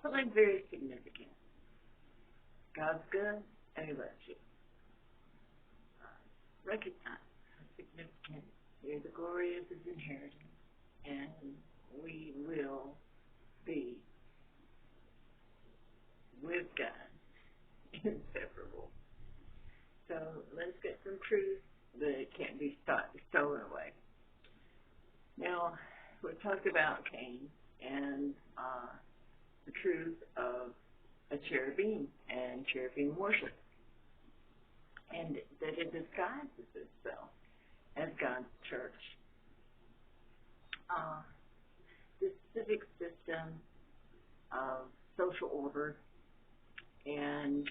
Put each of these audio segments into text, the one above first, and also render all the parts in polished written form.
something very significant. God's good and He loves you. Recognize how significant the glory of His inheritance, and we will be with God inseparable. So let's get some truth that can't be stolen away. Now, we've talked about Cain and the truth of a cherubim and cherubim worship, and that it disguises itself as God's church. The civic system of social order and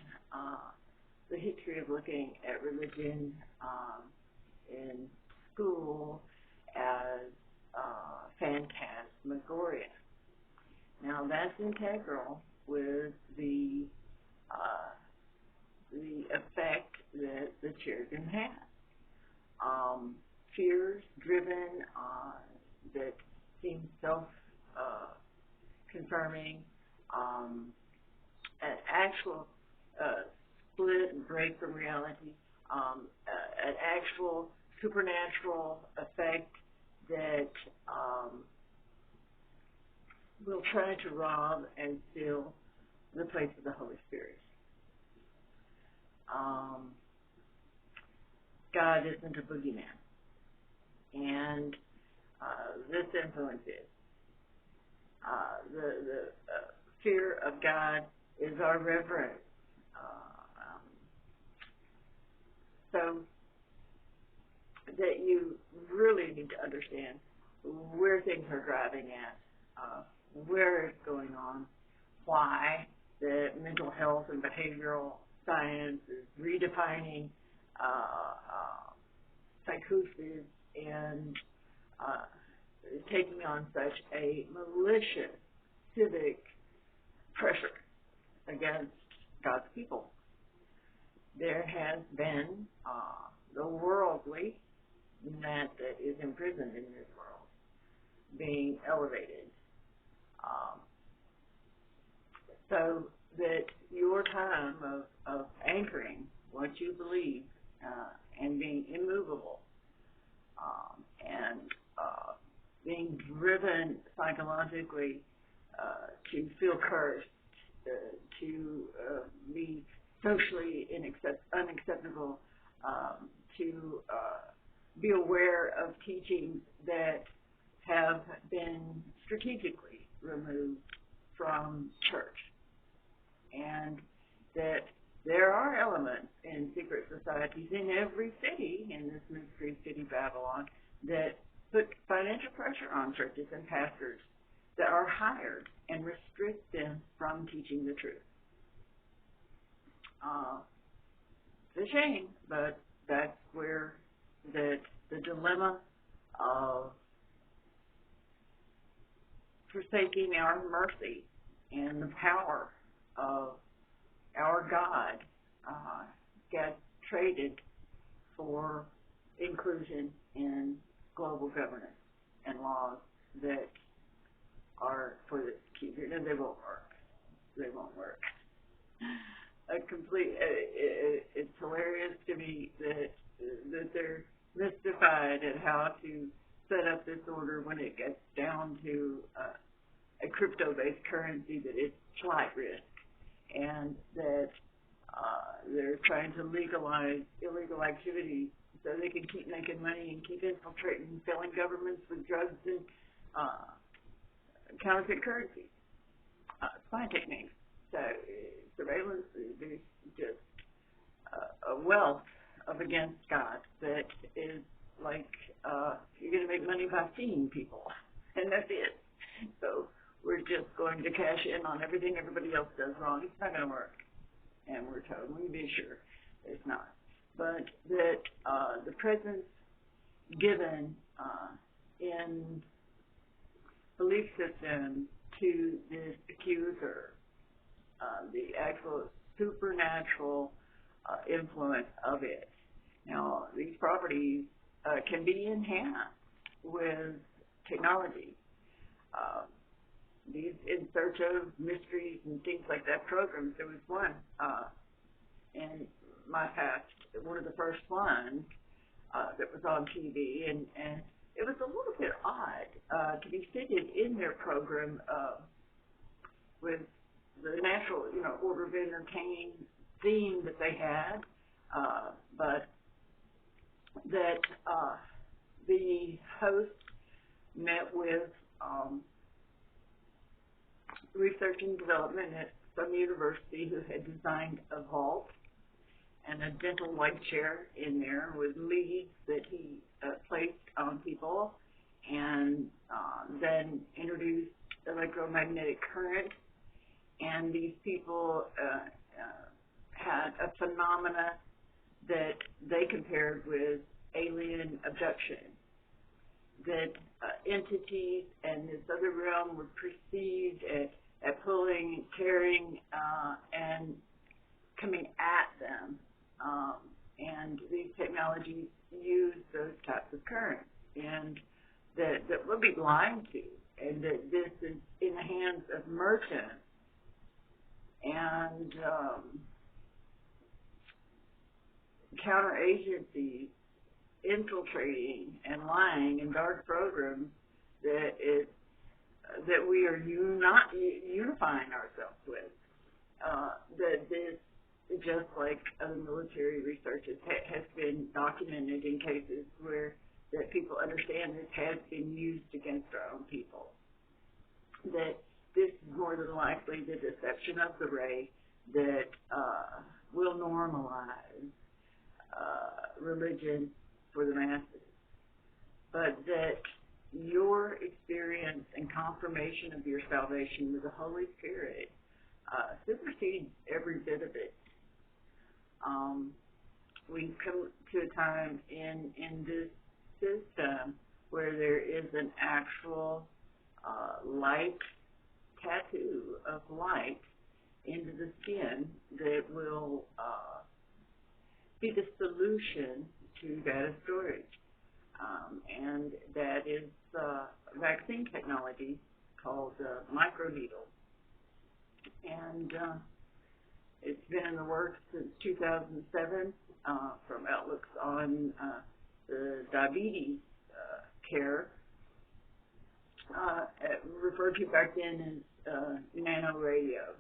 the history of looking at religion in school as phantasmagoria. Now, that's integral with the effect that the cherubim has. Fears driven that seem self-confirming, an actual split and break from reality, an actual supernatural effect that will try to rob and steal the place of the Holy Spirit. God isn't a boogeyman, and this influences. The fear of God is our reverence. So that you really need to understand where things are driving at, where it's going on, why the mental health and behavioral science is redefining psychosis and taking on such a malicious civic pressure against God's people. There has been the worldly, that is imprisoned in this world, being elevated. So that your time of anchoring what you believe and being immovable and being driven psychologically to feel cursed, to be socially unacceptable, to be aware of teachings that have been strategically removed from church, and that there are elements in secret societies in every city, in this mystery city Babylon, that put financial pressure on churches and pastors that are hired and restrict them from teaching the truth. It's a shame, but that's where the dilemma of forsaking our mercy and the power of our God gets traded for inclusion in global governance and laws that are for the future. And they won't work. They won't work. It's hilarious to me that they're mystified at how to set up this order when it gets down to a crypto-based currency that is flight risk, and that they're trying to legalize illegal activities so they can keep making money and keep infiltrating and filling governments with drugs and counterfeit currency, spy techniques. So surveillance, there's just a wealth of against God that is like you're going to make money by seeing people, and that's it. So we're just going to cash in on everything everybody else does wrong. It's not going to work, and we're totally be sure it's not. But that the presence given in belief system to this accuser, the actual supernatural influence of it. Now, these properties can be enhanced with technology. these in search of mysteries and things like that programs. There was one in my past, one of the first ones that was on TV, and it was a little bit odd to be fitted in their program with the natural, order of entertaining theme that they had, but that the host met with research and development at some university who had designed a vault and a dental light chair in there with leads that he placed on people, and then introduced electromagnetic current, and these people had a phenomena that they compared with alien abduction, that entities and this other realm were perceived at pulling, carrying, and coming at them. And these technologies use those types of currents, and that we'll be blind to, and that this is in the hands of merchants and counter agencies infiltrating and lying in dark programs that we are not unifying ourselves with. That this, just like other military research, has been documented in cases where that people understand this has been used against our own people. That this is more than likely the deception of the ray that will normalize religion for the masses, but that your experience and confirmation of your salvation with the Holy Spirit supersedes every bit of it. We've come to a time in this system where there is an actual light tattoo of light into the skin that will be the solution to data storage. And that is vaccine technology called microneedle. And it's been in the works since 2007 from outlooks on the diabetes care, referred to back then as nano radio.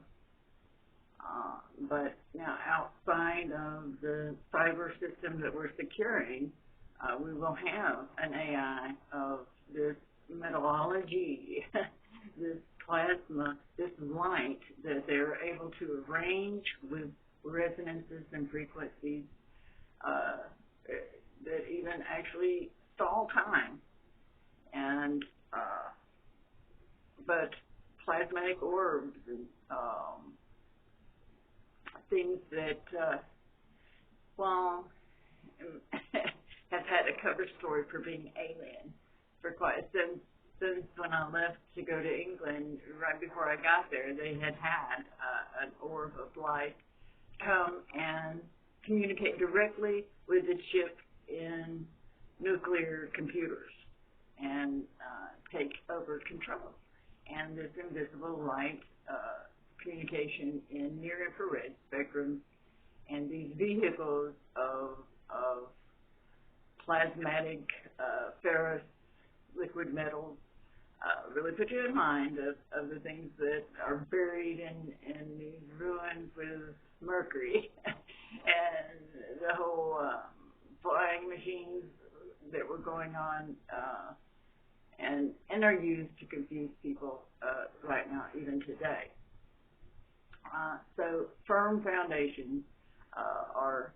But now outside of the cyber system that we're securing, we will have an AI of this metallurgy, this plasma, this light that they're able to arrange with resonances and frequencies that even actually stall time. And but plasmatic orbs and things that, have had a cover story for being alien for quite since when I left to go to England. Right before I got there, they had an orb of light come and communicate directly with the chip in nuclear computers and take over control. And this invisible light communication in near-infrared spectrum, and these vehicles of plasmatic ferrous liquid metals really put you in mind of the things that are buried in these ruins with mercury and the whole flying machines that were going on and are used to confuse people right now, even today. So firm foundations are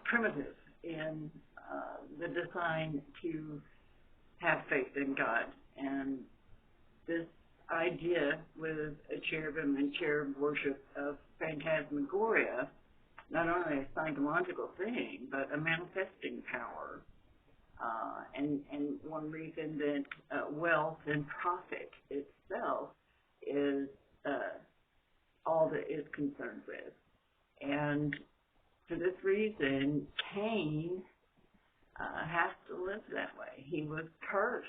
primitive in the design to have faith in God. And this idea with a cherubim and cherub worship of phantasmagoria, not only a psychological thing, but a manifesting power. And one reason that wealth and profit itself is all that is concerned with. And for this reason, Cain has to live that way. He was cursed